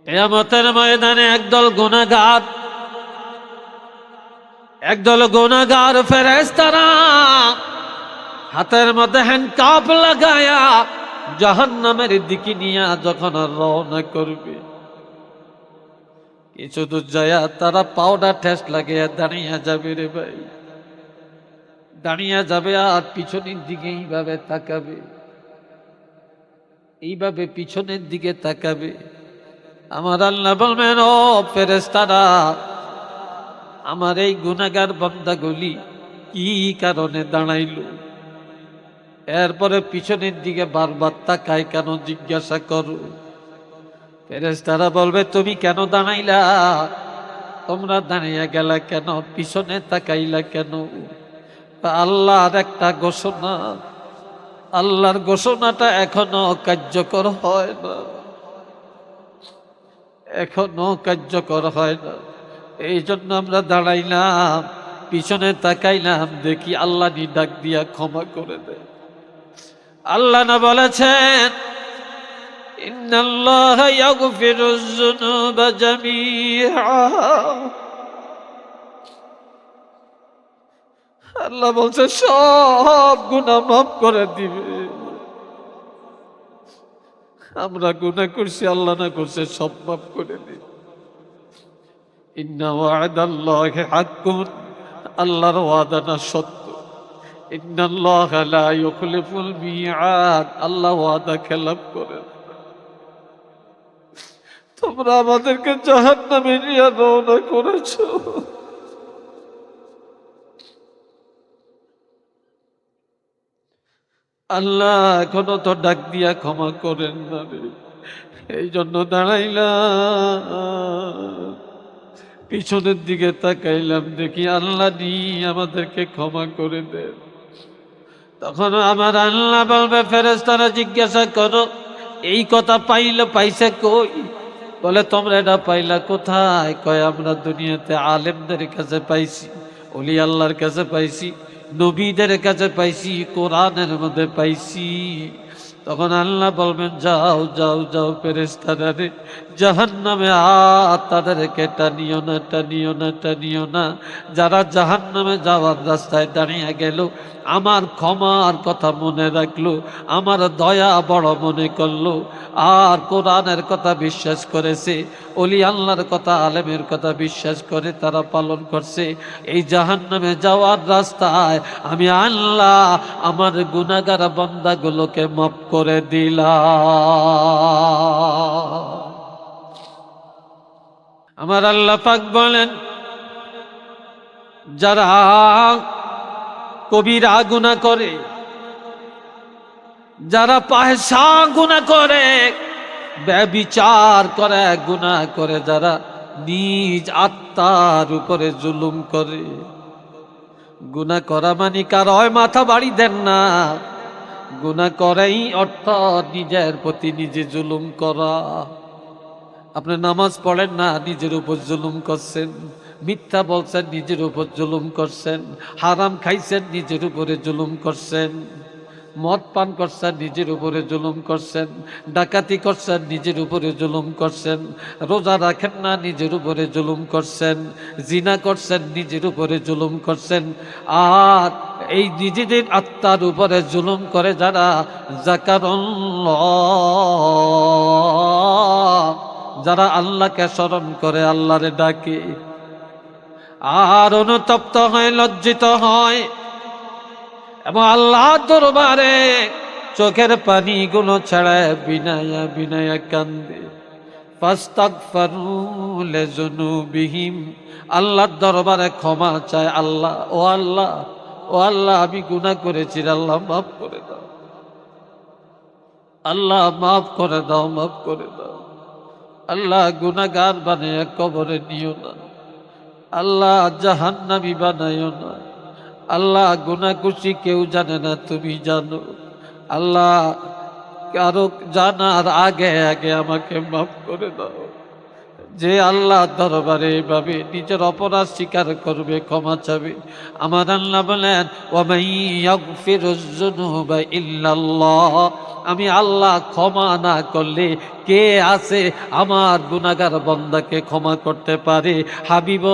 কিয়ামতের ময়দানে একদল গুনাহগার ফেরেশতারা হাতের মধ্যে হ্যান্ডকাপ লাগায়া জাহান্নামের দিকে নিয়ে যখন রওনা করবে, কিছু দূর যায় তারা পাউডার টেস্ট লাগিয়ে দাঁড়িয়ে যাবে রে ভাই, দাঁড়িয়ে যাবে আর পিছনের দিকে এইভাবে তাকাবে, এইভাবে পিছনের দিকে তাকাবে। আমার আল্লাহ বলবেন, ও ফেরেশতারা, আমার এই গুনাহগার বান্দাগুলি কি কারণে দাঁড়াইলো? এরপরে পিছনের দিকে বারবার তাকায় কেন জিজ্ঞাসা করো। ফেরেশতারা বলবে, তুমি কেন দাঁড়াইলা? তোমরা দাঁড়িয়ে গেলা কেন? পিছনে তাকাইলা কেন? আল্লাহর একটা ঘোষণা, আল্লাহর ঘোষণাটা এখনো কার্যকর হয় না, এখনো কার্যকর হয় না। এই জন্য আমরা দাঁড়াইলাম, পিছনে তাকাইলাম, দেখি আল্লাহ নি ডাক দিয়া ক্ষমা করে দেয়। আল্লাহ না বলেছেন, ইন্নাল্লাহা ইয়াগফিরুয যুনুবা জামিআ। আল্লাহ বলছে সব গুনাহ মাফ করে দিবে। আমরা গুনাহ করছি, আল্লাহ না করছে সব মাফ করে দিবে। ইন্না ওয়া'দাল্লাহি হাক্কুন, আল্লাহর ওয়াদা না সত্য। ইন্নাল্লাহা লা ইউখলিফুল মিআদ, আল্লাহ ওয়াদা খেলাফ করে। তোমরা আমাদেরকে জাহান্নামে নিয়ে রওনা করেছো, আল্লাহ এখনো তো ডাক দিয়া ক্ষমা করেন না রে। এই জন্য দাঁড়াইলাম, পিছনের দিকে তাকাইলাম, দেখি আল্লাহ নি আমাদেরকে ক্ষমা করে দেন। তখন আমার আল্লাহ বলবে, ফেরেশতারা জিজ্ঞাসা করো, এই কথা পাইছে কই? বলে, তোমরা এটা পাইলা কোথায়? কয়, আমরা দুনিয়াতে আলেমদের কাছে পাইছি, ওলি আল্লাহর কাছে পাইছি, নবীদের কাছে পাইছি, কোরআনের মধ্যে পাইছি। তখন আল্লাহ বলবেন, যাও যাও যাও ফেরেশতারা রে, জাহান্নামে তাদেরকে টানিও না, টানিও না, টানিও না। যারা জাহান্নামে যাওয়ার রাস্তায় দাঁড়িয়ে গেল, আমার ক্ষমার কথা মনে রাখলো, আমার দয়া বড় মনে করলো, আর কোরআনের কথা বিশ্বাস করেছে, ওলি আল্লাহর কথা, আলেমের কথা বিশ্বাস করে তারা পালন করছে, এই জাহান্নামে যাওয়ার রাস্তায় আমি আল্লাহ আমার গুনাহগার বান্দাগুলোকে মাফ করে দিলাম। আমার আল্লাহ পাক বলেন, যারা কবিরা গুনাহ করে, যারা ফাহিশা গুনাহ করে, ব্যভিচার করে, গুনাহ করে, যারা নিজ আত্মার উপরে জুলুম করে। গুনাহ করা মানে কারো মাথা বাড়ি দেন না, গুনাহ করাই অর্থ নিজের প্রতি নিজে জুলুম করা। আপনি নামাজ পড়েন না, নিজের উপর জুলুম করছেন। মিথ্যা বলছেন, নিজের উপর জুলুম করছেন। হারাম খাইছেন, নিজের উপরে জুলুম করছেন। মদ পান করছেন, নিজের উপরে জুলুম করছেন। ডাকাতি করছেন, নিজের উপরে জুলুম করছেন। রোজা রাখেন না, নিজের উপরে জুলুম করছেন। জিনা করছেন, নিজের উপরে জুলুম করছেন। আর এই নিজেদের আত্মার উপরে জুলুম করে যারা, যাকারুল্লাহ, যারা আল্লাহকে স্মরণ করে, আল্লাহরে ডাকে, আর অনুতপ্ত হয়, লজ্জিত হয়, এবং আল্লাহর দরবারে চোখের পানিগুলো ছাড়ায় বিনায়া বিনায়া কান্দে, ফাস্তাগফিরু লিযুনুবিহিম, আল্লাহর দরবারে ক্ষমা চায়। আল্লাহ, ও আল্লাহ, ও আল্লাহ, আমি গুনাহ করেছি, আল্লাহ মাফ করে দাও, আল্লাহ মাফ করে দাও, মাফ করে দাও। আল্লাহ গুনাহগার বানায়া কবরে নিও না, আল্লাহ জাহান্নামী বানাইও না। আল্লাহ গুনাহ করছি কেউ জানে না, তুমি জানো। আল্লাহ কারো জানার আগে আগে আমাকে মাফ করে দাও। যে আল্লাহ দরবারে এভাবে নিজের অপরাধ স্বীকার করবে, ক্ষমা চাবে। আমার আল্লাহ বলেন ওয়ামান ইয়াগফিরুয যুনুবা ইল্লাল্লাহ, আমি আল্লাহ ক্ষমা না করলে কে আছে আমার গুনাহগার বান্দাকে ক্ষমা করতে পারে? হাবিব,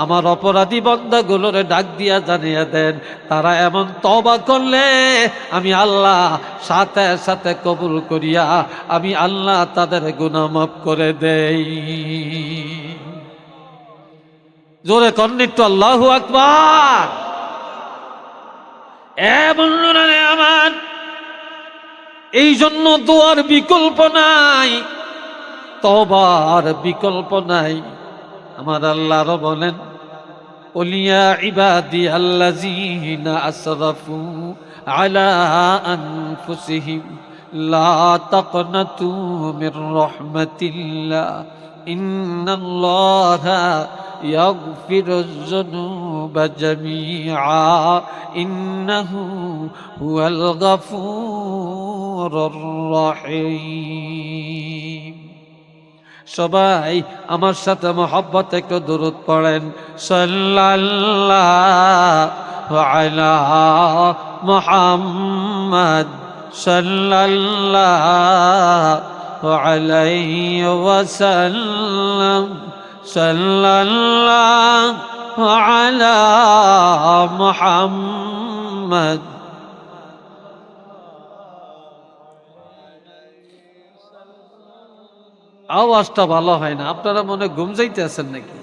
আমার অপরাধী বান্দাগুলোরে ডাক দিয়া জানিয়ে দেন, তারা এমন তওবা করলে আমি আল্লাহ সাথে সাথে কবুল করিয়া আমি আল্লাহ তাদের গুনাহ মাফ করে দেই। জোরে কন্নিত আল্লাহু আকবার। বন্ধুরা আমার, এই জন্য দোয়ার বিকল্প নাই, তওবার বিকল্প নাই। আমার আল্লাহ আরো বলেন ওলিয়া ইবাদি আল্লাযীনা আসরাফু আলা আনফুসিহিম লা তাকনাতু মির রাহমাতিল্লাহ ইন্নাল্লাহা ইয়াগফিরুয যুনুবা জামিআ ইন্নাহু হুয়াল গফুরুর রহিম। সবাই আমার সাথে মহব্বত একটু দুরূদ পড়েন, সাল্লাল্লাহু আলা মুহাম্মদ সাল্লাল্লাহু আলাইহি ওয়াসাল্লাম, সাল্লাল্লাহু আলা মুহাম্মদ। আওয়াজটা ভালো হয় না, আপনারা মনে ঘুম যাইতে আছেন নাকি?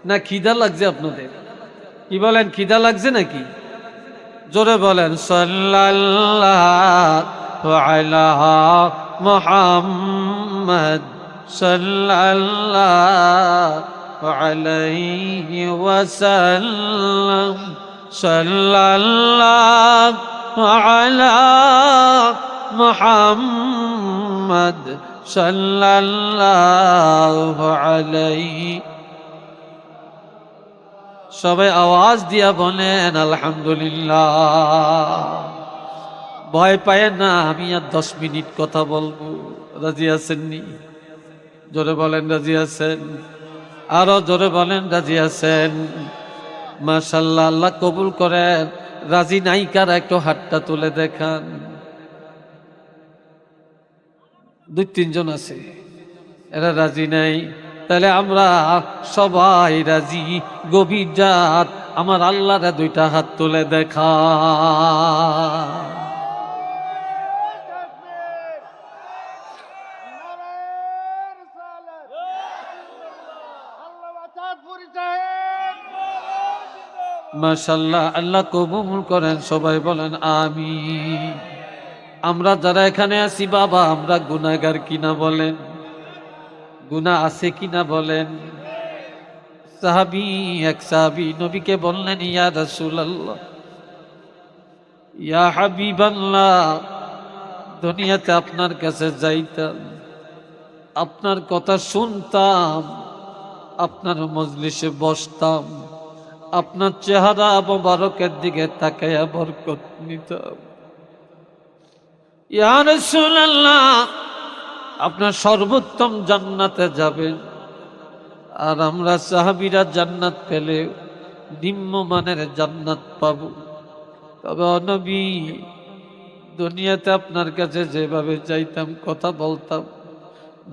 না খিদা লাগছে আপনাদের? কি বলেন, খিদা লাগছে নাকি? জোরে বলেন সাল্লাল্লাহু আলা মুহাম্মদ সাল্লাল্লাহু আলাইহি ওয়াসাল্লাম, সাল্লাল্লাহু আলা মুহাম্মদ সাল্লাল্লাহু আলাইহি। সবাই আওয়াজ দিয়া বলেন আলহামদুলিল্লাহ। ভয় পায় না, আমি আর 10 মিনিট কথা বলবো। রাজি আছেননি? জোরে বলেন রাজি আছেন? আরো জোরে বলেন রাজি আছেন? মাশাআল্লাহ, আল্লাহ কবুল করেন। রাজি নাই কারা একটু হাতটা তুলে দেখান। 2-3 জন আছে, এরা রাজি নাই। তাহলে আমরা সবাই রাজি। গভীর রাত, আমার আল্লাহরা 2টা হাত তুলে দেখা। মাশাআল্লাহ, আল্লাহ কবুল করেন। সবাই বলেন আমিন। আমরা যারা এখানে আছি বাবা, আমরা গুনাহগার কিনা বলেন? গুনাহ আছে কিনা বলেন? এক সাহাবী নবীকে বললেন, ইয়া রাসূলুল্লাহ, ইয়া হাবিবাল্লাহ, দুনিয়াতে আপনার কাছে যাইতাম, আপনার কথা শুনতাম, আপনার মজলিসে বসতাম, আপনার চেহারা মোবারকের দিকে তাকায়া বরকত নিতাম। ইয়া রাসূলুল্লাহ, আপনার সর্বোত্তম জান্নাতে যাবেন, আর আমরা সাহাবীরা জান্নাত পেলে নিম্নমানের জান্নাত পাব। তবে নবী, দুনিয়াতে আপনার কাছে যেভাবে যাইতাম, কথা বলতাম,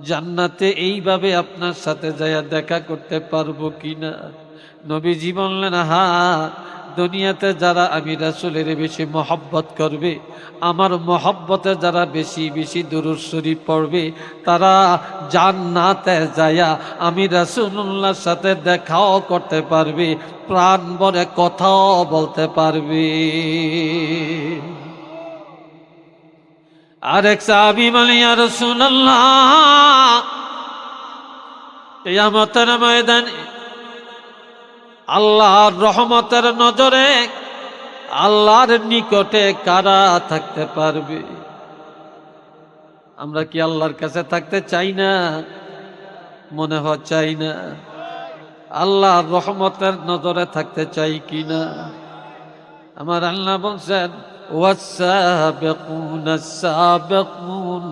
জান্নাতে এইভাবে আপনার সাথে যাইয়া দেখা করতে পারবো কিনা? নবীজি বললেন, হ্যাঁ, দুনিয়াতে যারা আমি রাসূলের বেশি মহব্বত করবে, আমার মহব্বতে যারা বেশি বেশি দুরূদ শরীফ পড়বে, তারা জান্নাতে যায়া আমি রাসূলুল্লাহর সাথে দেখাও করতে পারবে, প্রাণ ভরে কথাও বলতে পারবে। আরেক সাহাবী বলে, ইয়া রাসূলুল্লাহ, কিয়ামতের ময়দানে আল্লাহর রহমতের নজরে আল্লাহর নিকটে কারা থাকতে পারবে? আমরা কি আল্লাহর কাছে থাকতে চাই না? মনে হয় চাই না। আল্লাহর রহমতের নজরে থাকতে চাই কিনা? আমার আল্লাহ বলছেন, ওয়াস-সাবিকুনাস-সাবিকুন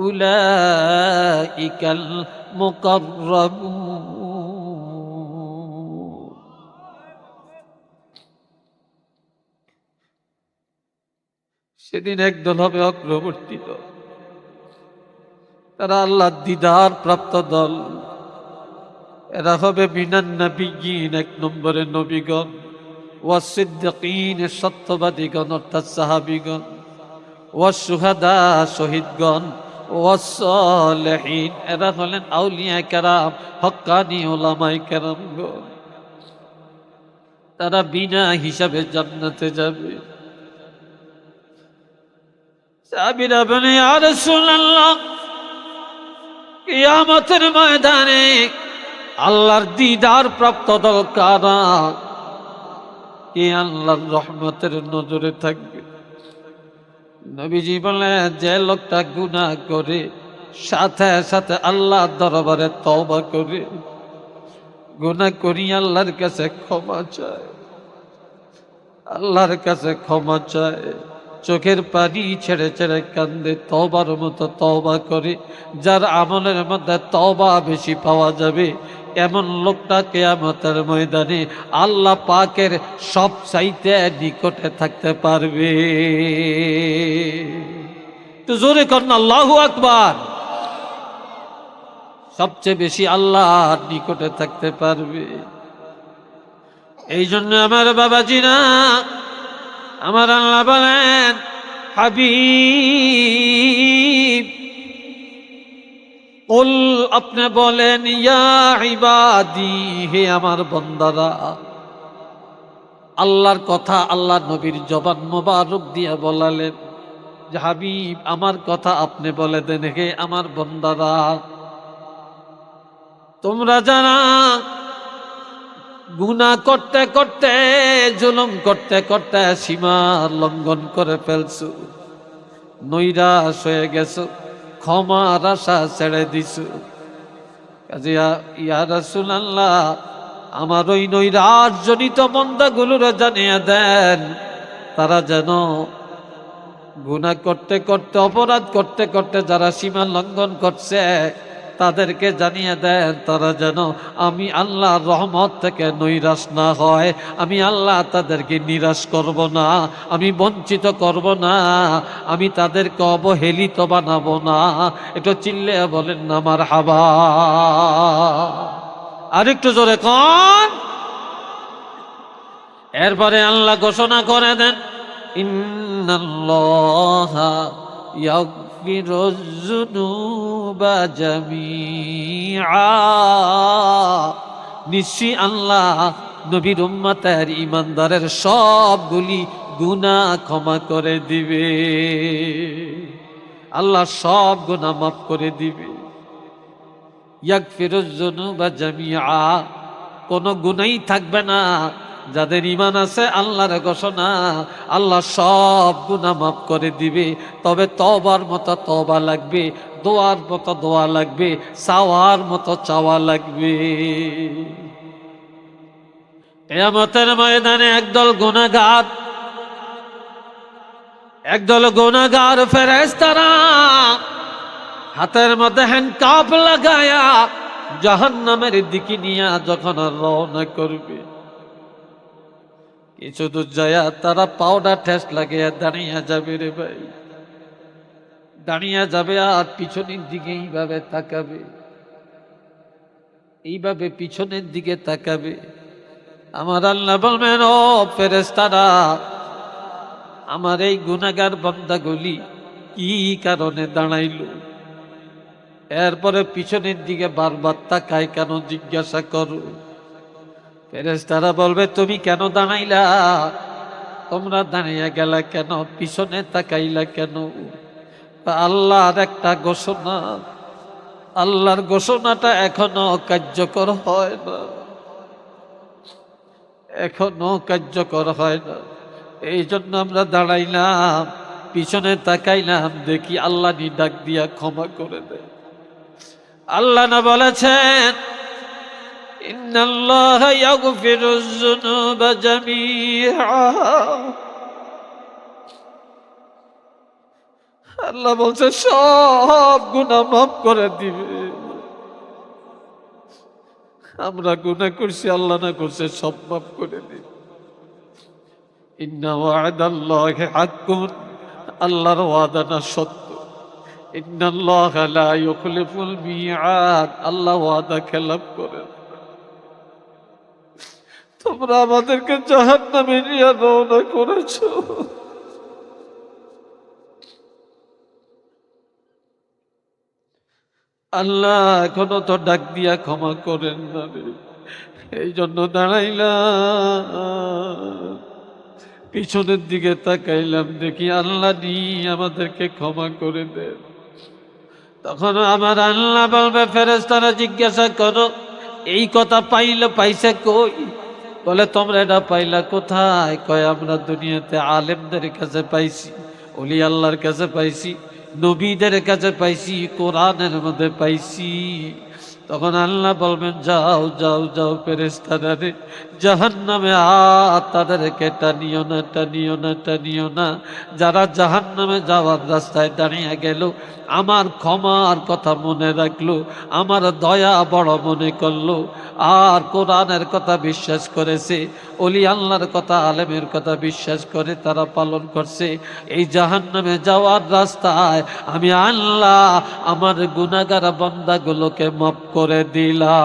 উলাইকাল মুকাররাবুন। সেদিন একদল হবে অগ্রবর্তী দল, তারা আল্লাহর দিদার প্রাপ্ত দল। এরা হবে মিনান নবিয়্যিন, এক নম্বরে নবীগণ, ওয়াস-সিদ্দীকিন, সত্যবাদীগণ অর্থাৎ সাহাবীগণ, ওয়াস-শুহাদা, শহীদগণ, ওয়াস-সালিহিন, এরা হলেন আউলিয়া কেরাম, হক্কানি উলামায়ে কেরামগণ। তারা বিনা হিসাবে জান্নাতে যাবে। সাহাবীরা বলে, ইয়া রাসূলুল্লাহ, কিয়ামতের ময়দানে আল্লাহর দিদার প্রাপ্ত দল কারা? কে আল্লাহর রহমতের নজরে থাকবে? নবীজি বলে, যে লোকটা গুনাহ করে সাথে সাথে আল্লাহর দরবারে তওবা করে, গুনাহ করি আল্লাহর কাছে ক্ষমা চায়, আল্লাহর কাছে ক্ষমা চায়, চোখের পানি ছেড়ে ছেড়ে কান্দে, তওবার মতো তওবা করে, যার আমলের মধ্যে তওবা বেশি পাওয়া যাবে, এমন লোকটা কিয়ামতের ময়দানে আল্লাহ পাকের সব চাইতে নিকটে থাকতে পারবে। তো জোরে করেন আল্লাহু আকবার। সবচেয়ে বেশি আল্লাহর নিকটে থাকতে পারবে। এই জন্য আমার বাবাজিরা, আমার আল্লাহ বলেন, হাবিব কুল, আপনি বলেন, ইয়া ইবাদি, হে আমার বান্দারা। আল্লাহর কথা আল্লাহ নবীর জবান মোবারক দিয়ে বলালেন যে, হাবিব আমার কথা আপনি বলে দেন, হে আমার বান্দারা, তোমরা যারা গুনাহ করতে করতে, জুলুম করতে করতে সীমা লঙ্ঘন করে ফেলছো, নৈরাশ হয়ে গেছো, ক্ষমার আশা ছেড়ে দিছো, কাজে ইয়া রাসূলুল্লাহ, আমার ওই নৈরাশজনিত বান্দাগুলোরে জানিয়ে দেন, তারা যেন গুনাহ করতে করতে, অপরাধ করতে করতে যারা সীমা লঙ্ঘন করছে, তাদেরকে জানিয়ে দেন, তারা যেন আমি আল্লাহর রহমত থেকে নৈরাশ না হয়। আমি আল্লাহ তাদেরকে নিরাশ করব না, আমি বঞ্চিত করব না, আমি তাদেরকে অবহেলিত বানাবো না। একটু চিল্লে বলেন না মারহাবা। আরেকটু জোরে কোন। এরপরে আল্লাহ ঘোষণা করে দেন, ইন্নাল্লাহা ইয়াগফিরুয যুনুবা জামিআ, নিশ্চয়ই আল্লাহ নবীর উম্মতের ঈমানদারের সবগুলি গুনাহ ক্ষমা করে দিবে। আল্লাহ সব গুনাহ মাফ করে দিবে। ইয়াগফিরুয যুনুবা জামিআ, কোনো গুনাহই থাকবে না। যাদের ঈমান আছে, আল্লাহর ঘোষণা, আল্লাহ সব গুনাহ মাফ করে দিবে। তবে তওবার মতো তওবা লাগবে, দোয়ার মতো দোয়া লাগবে, চাওয়ার মতো চাওয়া লাগবে। কিয়ামতের ময়দানে একদল গুনাহগার ফেরেশতারা হাতের মধ্যে হ্যান্ডকাপ লাগায়া জাহান্নামের দিকে নিয়ে যখন রওনা করবে, কিছু দূর যায় তারা পাউডার ঠেস লাগিয়ে দাঁড়িয়ে যাবে। রে ভাই, দাঁড়িয়ে যাবে আর পিছনের দিকে এইভাবে তাকাবে, এইভাবে পিছনের দিকে তাকাবে। আমার আল্লাহ বলবেন, ও ফেরেশতারা, আমার এই গুনাহগার বান্দাগুলি কি কারণে দাঁড়াইলো? এরপরে পিছনের দিকে বারবার তাকায় কেন জিজ্ঞাসা করো। ফেরেশতারা বলবে, তুমি কেন দাঁড়াইলা? তোমরা দাঁড়িয়ে গেলা কেন? পিছনে তাকাইলা কেন? আল্লাহর একটা ঘোষণা, আল্লাহর ঘোষণাটা এখনো কার্যকর হয় না, এখনো কার্যকর হয় না। এই জন্য আমরা দাঁড়াইলাম, পিছনে তাকাইলাম, দেখি আল্লাহ নি ডাক দিয়া ক্ষমা করে দেয়। আল্লাহ না বলেছেন, ইন্নাল্লাহা ইয়াগফিরুয যুনুবা জামিআ, আল্লাহ বলছে সব গুনাহ মাফ করে দিবে। আমরা গুনাহ করছি, আল্লাহ না করছে সব মাফ করে দিবে। ইন্না ওয়াদাল্লাহি হাক্কুন, আল্লাহর ওয়াদা না সত্য। ইন্নাল্লাহা লা ইউখলিফুল মিআদ, আল্লাহ ওয়াদা খেলাফ করে না। তোমরা আমাদেরকে জাহান্নামে নিয়ে রওনা করেছো, আল্লাহ এখনো তো ডাক দিয়া ক্ষমা করেন না রে। এই জন্য দাঁড়াইলাম, পিছনের দিকে তাকাইলাম, দেখি আল্লাহ নি আমাদেরকে ক্ষমা করে দেন। তখন আমার আল্লাহ বলবে, ফেরেশতারা জিজ্ঞাসা করো এই কথা পাইছে কই? বলে তোমরা এটা পাইলা কোথায়? কয় আমরা দুনিয়াতে আলেমদের কাছে পাইছি, ওলি আল্লাহর কাছে পাইছি, নবীদের কাছে পাইছি, কোরআনের মধ্যে পাইছি। তখন আল্লাহ বলবেন, যাও যাও যাও ফেরেশতারা রে, জাহান্নামে তাদেরকে টানিও না, টানিও না, টানিও না। যারা জাহান্নামে যাওয়ার রাস্তায় দাঁড়িয়ে গেল, আমার ক্ষমার কথা মনে রাখলো, আমার দয়া বড় মনে করলো, আর কোরআনের কথা বিশ্বাস করেছে, ওলি আল্লাহর কথা, আলেমের কথা বিশ্বাস করে তারা পালন করছে, এই জাহান্নামে যাওয়ার রাস্তায় আমি আল্লাহ আমার গুনাহগার বান্দাগুলোকে মাফ করে দিলাম।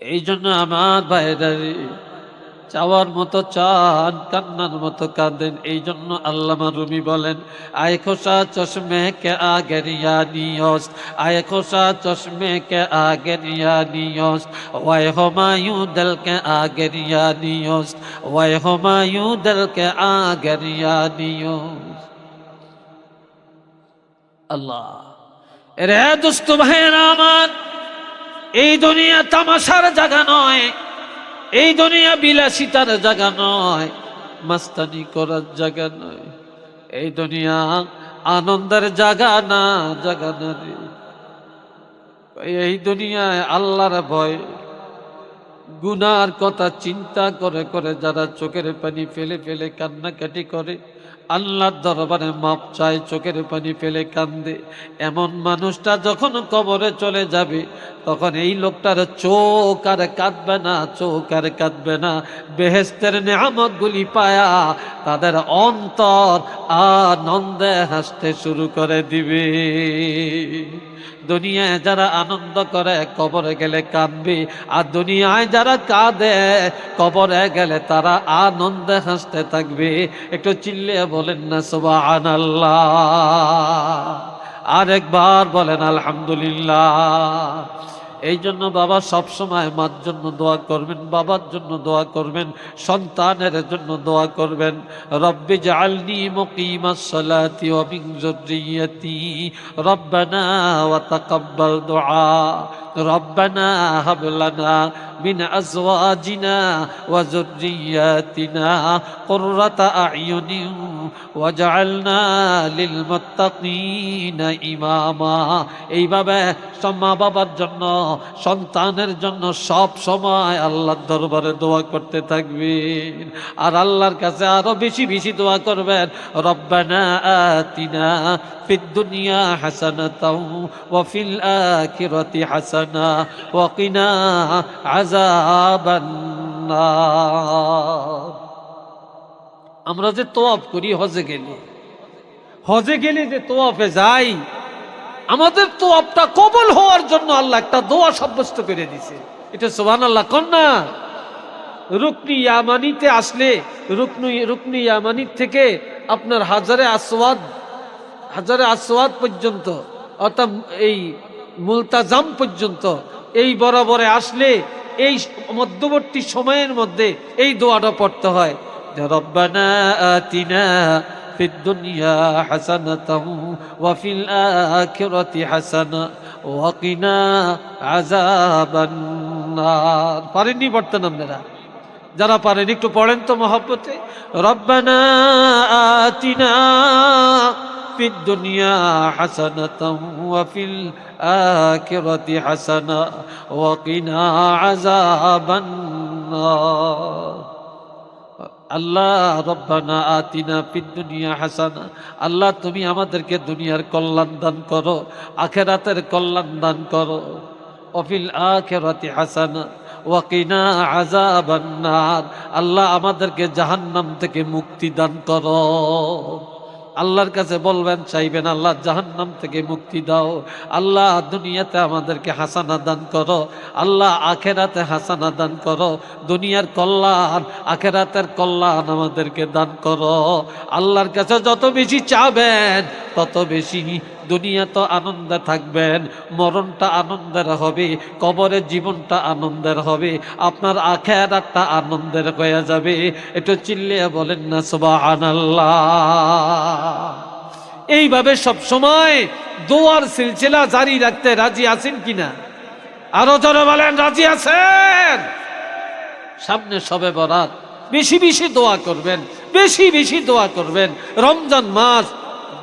এই জন্য আমার ভাইরা চাওয়ার মতো চান, কান্নার মতো কাঁদেন। এই জন্য আল্লামা রুমি বলেন, আয় খোসা চশমে কে আগে রিয়ানিয়স, আয় খোসা চশমে কে আগে রিয়ানিয়স, ওয়াই হুমায়ু দিল কে আগে রিয়ানিয়স, ওয়াই হুমায়ু দিল কে আগে রিয়ানিয়স। আল্লাহ রে দোস্ত ভাইরা আমার, এই দুনিয়া তামাশার জায়গা নয়, এই দুনিয়া বিলাসিতার জায়গা নয়, মাস্তানি করার জায়গা নয়, এই দুনিয়া আনন্দের জায়গা না, জায়গা না রে। এই দুনিয়ায় আল্লাহর ভয়, গুনার কথা চিন্তা করে করে যারা চোখের পানি ফেলে ফেলে কান্নাকাটি করে, আল্লাহর দরবারে মাপ চায়, চোখের পানি ফেলে কান্দে, এমন মানুষটা যখন কবরে চলে যাবে, তখন এই লোকটার চোখ আর কাঁদবে না, চোখ আর কাঁদবে না। বেহেশতের নেয়ামতগুলি পায়া তাদের অন্তর আনন্দে হাসতে শুরু করে দিবে। দুনিয়ায় যারা আনন্দ করে কবরে গেলে কাঁদবে, আর দুনিয়ায় যারা কাঁদে কবরে গেলে তারা আনন্দে হাসতে থাকবে। একটু চিল্লিয়ে বলেন না সুবহানাল্লাহ, আরেকবার বলেন আলহামদুলিল্লাহ। এই জন্য বাবা সবসময় মার জন্য দোয়া করবেন, বাবার জন্য দোয়া করবেন, সন্তানের জন্য দোয়া করবেন। রব্বি জাআলনি মুকিমাস সালাতি ওয়া মিন যুররিয়্যাতি রব্বানা ওয়া তাকাব্বাল দুআ রব্বানা হাব লানা মিন আজওয়াজিনা ওয়া যুররিয়্যাতিনা কুররাতা আ'য়ুনিন ওয়াজআলনা লিল মুত্তাকিনা ইমামা। এইভাবে মা বাবার জন্য, সন্তানের জন্য সব সময় আল্লাহর দরবারে দোয়া করতে থাকবেন, আর আল্লাহর কাছে আরো বেশি বেশি দোয়া করবেন। রব্বানা আতিনা ফিদ দুনিয়া হাসানাতাও ওয়া ফিল আখিরাতি হাসানা ওয়া কিনা আযাবান নার। আমরা যে তওয়াফ করি হজে গেলে যে তওয়াফে যাই, আমাদের তওয়াফটা কবুল হওয়ার জন্য আল্লাহ একটা দোয়া সাব্যস্ত করে দিয়েছে। এটা সুবহানাল্লাহ কোন না? রুকনি ইয়ামানিতে আসলে, রুকনি ইয়ামানি থেকে আপনার হাজারে আসওয়াদ পর্যন্ত, অর্থাৎ এই মুলতাজাম পর্যন্ত, এই বরাবরে আসলে এই মধ্যবর্তী সময়ের মধ্যে এই দোয়াটা পড়তে হয়, রব্বানা আতিনা ফিদ দুনিয়া হাসানাতাও ওয়া ফিল আখিরাতি হাসানা ওয়া কিনা আযাবান নার। পারেননি পড়তেন আপনারা? যারা পারেন একটু পড়েন তো মহব্বতে। রব্বানা আতিনা ফিদ দুনিয়া হাসানাতাও ওয়া ফিল আখিরাতি হাসানা ওয়া কিনা আযাবান নার। আল্লাহ রব্বানা আতিনা ফিদ দুনিয়া হাসানা, আল্লাহ তুমি আমাদেরকে দুনিয়ার কল্যাণ দান করো, আখিরাতের কল্যাণ দান করো। ওয়াফিল আখিরাতি হাসানা ওয়া কিনা আযাবান নার, আল্লাহ আমাদেরকে জাহান্নাম থেকে মুক্তি দান করো। আল্লাহর কাছে বলবেন, চাইবেন, আল্লাহ জাহান্নাম থেকে মুক্তি দাও, আল্লাহ দুনিয়াতে আমাদেরকে হাসানা দান করো, আল্লাহ আখেরাতে হাসানা দান করো, দুনিয়ার কল্যাণ আখেরাতের কল্যাণ আমাদেরকে দান করো। আল্লাহর কাছে যত বেশি চাবেন তত বেশি। দুনিয়া তো আনন্দে থাকবেন, মরণটা আনন্দের হবে, কবরের জীবনটা আনন্দের হবে, আপনার আখেরাতটা আনন্দের হয়ে যাবে। একটু চিল্লিয়ে বলেন না সুবহানাল্লাহ। এইভাবে সব সময় দোয়ার সিলসিলা জারি রাখতে রাজি আছেন কিনা? আরো জোরে বলেন, রাজি আছেন? সামনে শবে বরাত, বেশি বেশি দোয়া করবেন, বেশি বেশি দোয়া করবেন। রমজান মাস,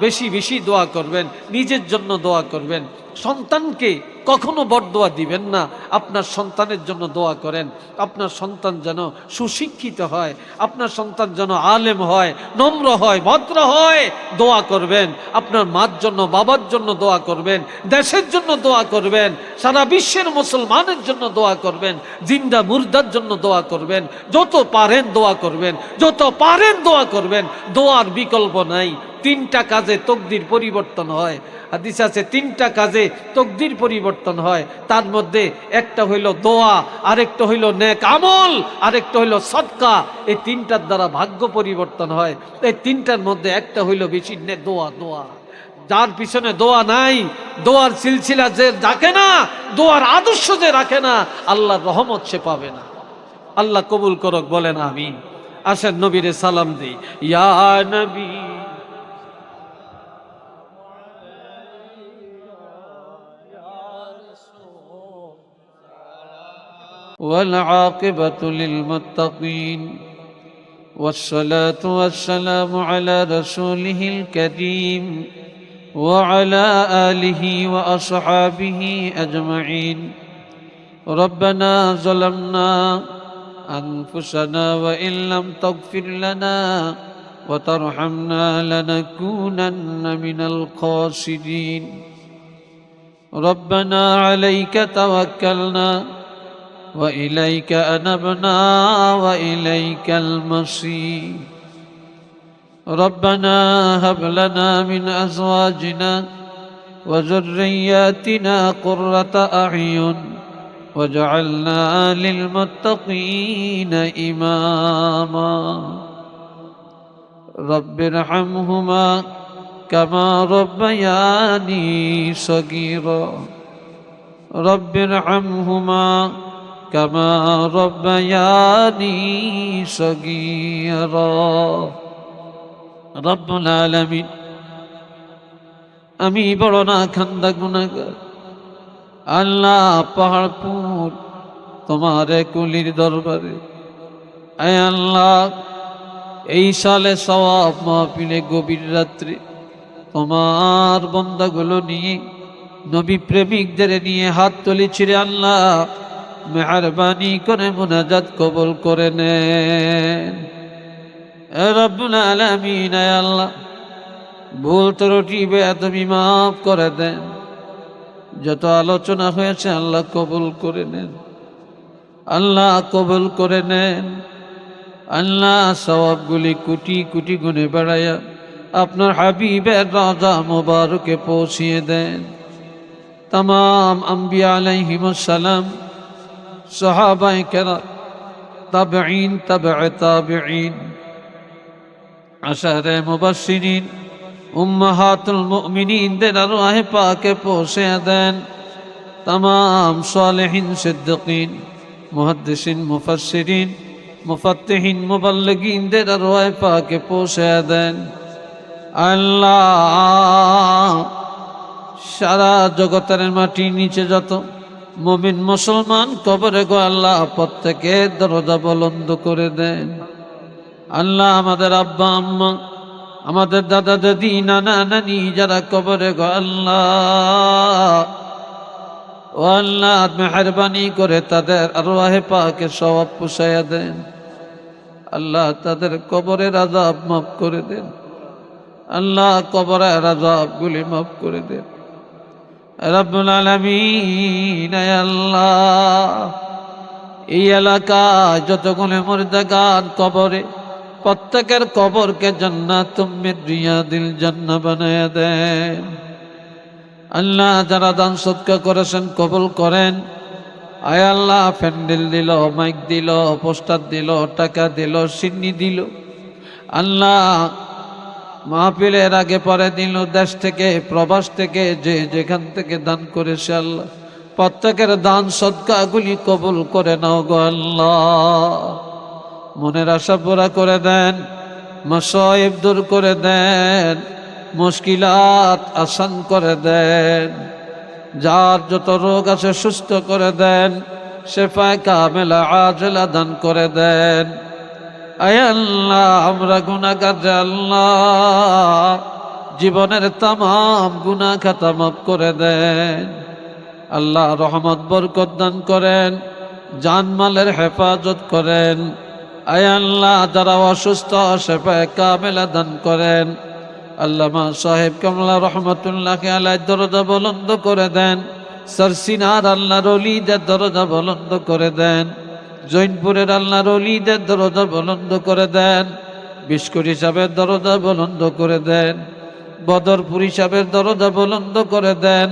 বেশি বেশি দোয়া করবেন, নিজের জন্য দোয়া করবেন। সন্তানকে কখনো বরদোয়া দিবেন না, আপনার সন্তানের জন্য দোয়া করেন। আপনার সন্তান যেন সুশিক্ষিত হয়, আপনার সন্তান যেন আলেম হয়, নম্র হয়, ভদ্র হয়, দোয়া করবেন। আপনার মার জন্য, বাবার জন্য দোয়া করবেন, দেশের জন্য দোয়া করবেন, সারা বিশ্বের মুসলমানের জন্য দোয়া করবেন, জিন্দা মুর্দার জন্য দোয়া করবেন। যত পারেন দোয়া করবেন, যত পারেন দোয়া করবেন। দোয়ার বিকল্প নাই। 3টা কাজে তকদির পরিবর্তন হয়। হাদিস আছে 3টা কাজে তকদির পরিবর্তন হয়, তার মধ্যে একটা হইল দোয়া, আরেকটা হইল নেক আমল, আরেকটা হইল সদকা। এই 3টার দ্বারা ভাগ্য পরিবর্তন হয়। এই 3টার মধ্যে একটা হইল বেশি দোয়া। দোয়া যার পিছনে দোয়া নাই, দোয়ার সিলসিলা যে রাখে না, দোয়ার আদর্শ যে রাখে না, আল্লাহর রহমত সে পাবে না। আল্লাহ কবুল করক, বলেন আমিন। আসেন নবীরে সালাম দিই। ইয়া নবী والعاقبة للمتقين والصلاة والسلام على رسوله الكريم وعلى آله وأصحابه أجمعين. ربنا ظلمنا أنفسنا وإن لم تغفر لنا وترحمنا لنكونن من الخاسرين. ربنا عليك توكلنا وإليك أنبنا وإليك المصير. ربنا هب لنا من أزواجنا وذرياتنا قرة أعين واجعلنا للمتقين إماما. رب ارحمهما كما ربياني صغيرا. رب ارحمهما كما ربياني صغيرا. رب العالمين, আমি বড় না খান্দা গুনাহগার, আল্লাহ পাহাড়পুর তোমার কুলির দরবারে, আয় আল্লাহ এই সালে সওয়াব মাহফিলে গভীর রাত্রে তোমার বান্দাগুলো নিয়ে, নবী প্রেমিকদের নিয়ে হাত তুলেছি রে আল্লাহ, মেহেরবানি করে মুনাজাত কবুল করে নেন। রব্বুল আলামিন, আয় আল্লাহ ভুল ত্রুটি বেয়াদবি মাফ করে দেন। যত আলোচনা হয়েছে আল্লাহ কবুল করে নেন, আল্লাহ কবুল করে নেন। আল্লাহ সওয়াবগুলি কোটি কোটি গুণে বাড়ায়া আপনার হাবিবের রাজা মুবারকে পৌঁছিয়ে দেন। तमाम अम्बिया अलैहिमुस्सलाम, सहाबाए किराम, ताबईन, तबअ ताबईन, अशरे मुबश्शिरीन, उम्महातुल मुमिनीन दे अरवाह पाके पहुँचे देन। तमाम सालिहीन, सिद्दीकीन, मुहद्दिसीन, मुफस्सिरीन, मुफत्तिहीन, मुबल्लिगीन दे अरवाह पाके पहुँचे देन। अल्लाह সারা জগতের মাটির নিচে যত মুমিন মুসলমান কবরে গো আল্লাহ প্রত্যেকের দরজা বুলন্দ করে দেন। আল্লাহ আমাদের আব্বা আম্মা, আমাদের দাদা দাদি, নানা নানি যারা কবরে গো আল্লাহ, ও আল্লাহ মেহেরবানি করে তাদের আরওয়াহে পাকে সওয়াব পৌঁছায়া দেন। আল্লাহ তাদের কবরের আযাব মাফ করে দেন। আল্লাহ কবরের আযাবগুলি মাফ করে দেন। রব্বুল আলামিন, হে আল্লাহ, এই এলাকায় যতগুলো মুর্দাগান কবরে, প্রত্যেকের কবরকে জান্নাতুম মিন রিয়াদিল জান্নাহ বানায়া দেন। আল্লাহ যারা দান সদকা করেছেন কবুল করেন। আয় আল্লাহ, প্যান্ডেল দিল, মাইক দিল, পোস্টার দিল, টাকা দিল, সিন্নি দিল, আল্লাহ মাহফিলের আগে পরে দিল, দেশ থেকে প্রবাস থেকে যে যেখান থেকে দান করেছে আল্লাহ প্রত্যেকের দান সদকাগুলি কবুল করে নাও গো আল্লাহ। মনের আশা পুরা করে দেন, মাসায়েব দূর করে দেন, মুশকিলাত আসান করে দেন, যার যত রোগ আছে সুস্থ করে দেন, শেফায়ে কামেলা আজলা দান করে দেন। আয় আল্লাহ, আমরা গুনাহগার যে আল্লাহ, জীবনের তামাম গুনাহ খাতা মাফ করে দেন। আল্লাহ রহমত বরকত দান করেন, জানমালের হেফাজত করেন। আয় আল্লাহ, যারা অসুস্থ শেফায়ে কামেলা দান করেন। আল্লামা সাহেব কামলা রহমতুল্লাহ আলাইহির দরজা বুলন্দ করে দেন। সরসিনার আল্লাহর ওলিদের দরজা বুলন্দ করে দেন। জৈনপুরের আল্লাহর ওলিদের দরজা বুলন্দ করে দেন। বিস্কুট সাহেবের দরজা বুলন্দ করে দেন। বদরপুর সাহেবের দরজা বুলন্দ করে দেন।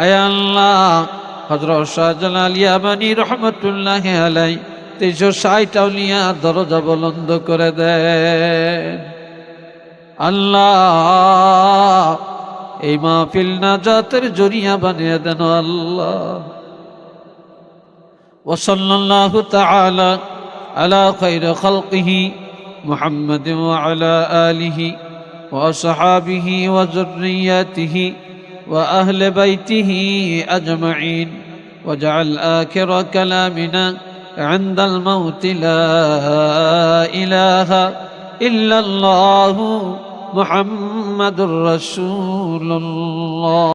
আয় আল্লাহ, হযরত শাহজালাল ইয়ামানী রহমতুল্লাহ আলাইহি 360 আউলিয়া দরজা বুলন্দ করে দেন। আল্লাহ, এই মাহফিল নাজাতের জরিয়া বানিয়ে দেন আল্লাহ। وصلى الله تعالى على خير خلقه محمد وعلى آله وأصحابه وذرياته وأهل بيته أجمعين، وجعل آخر كلامنا عند الموت لا إله إلا الله محمد رسول الله.